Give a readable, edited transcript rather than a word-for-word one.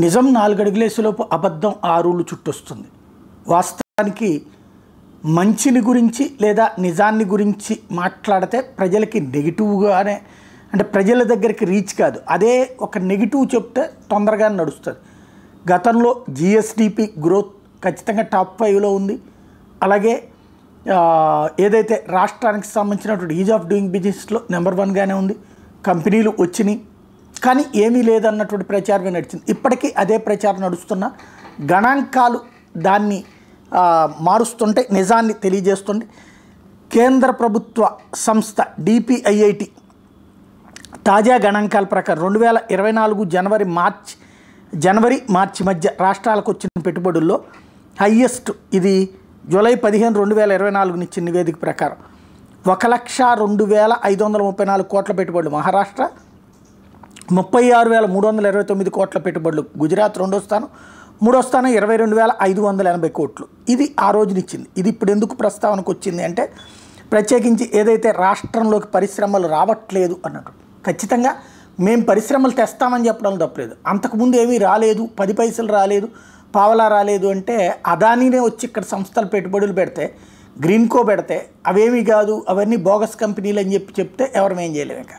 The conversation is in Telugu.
నిజం 4 అడుగులేసేలోపు అబద్ధం 6 ఊళ్ళు చుట్టొస్తుంది. వాస్తవానికి మంచిని గురించి లేదా నిజాన్ని గురించి మాట్లాడితే ప్రజలకి నెగిటివ్గానే, అంటే ప్రజల దగ్గరికి రీచ్ కాదు. అదే ఒక నెగిటివ్ చెప్తే తొందరగా నడుస్తుంది. గతంలో జిఎస్డిపి గ్రోత్ ఖచ్చితంగా టాప్ 5లో ఉంది. అలాగే ఏదైతే రాష్ట్రానికి సంబంధించినటువంటి ఈజ్ ఆఫ్ డూయింగ్ బిజినెస్లో నెంబర్ 1గానే ఉంది. కంపెనీలు వచ్చినాయి, కానీ ఏమీ లేదన్నటువంటి ప్రచారమే నడిచింది. ఇప్పటికీ అదే ప్రచారం నడుస్తున్న గణాంకాలు దాన్ని మారుస్తుంటే, నిజాన్ని తెలియజేస్తుంటే. కేంద్ర ప్రభుత్వ సంస్థ డిపిఐఐటి తాజా గణాంకాల ప్రకారం 2024 జనవరి మార్చి మధ్య రాష్ట్రాలకు వచ్చిన పెట్టుబడుల్లో హయ్యెస్ట్ ఇది జూలై 15, 2024 ఇచ్చిన నివేదిక ప్రకారం 1,02,534 కోట్ల పెట్టుబడులు మహారాష్ట్ర, 36,329 కోట్ల పెట్టుబడులు గుజరాత్ రెండో స్థానం, మూడో స్థానం 22,580 కోట్లు. ఇది ఆ రోజునిచ్చింది. ఇది ఇప్పుడు ఎందుకు ప్రస్తావనకు వచ్చింది అంటే, ప్రత్యేకించి ఏదైతే రాష్ట్రంలోకి పరిశ్రమలు రావట్లేదు అన్నట్టు. ఖచ్చితంగా మేము పరిశ్రమలు తెస్తామని చెప్పడం తప్పలేదు. అంతకుముందు ఏమీ రాలేదు, 10 పైసలు రాలేదు, పావలా రాలేదు అంటే అదానీనే వచ్చి ఇక్కడ సంస్థలు పెట్టుబడులు పెడితే, గ్రీన్కో పెడితే అవేమీ కాదు, అవన్నీ బోగస్ కంపెనీలు అని చెప్తే ఎవరు ఏం చేయలేము. ఇంకా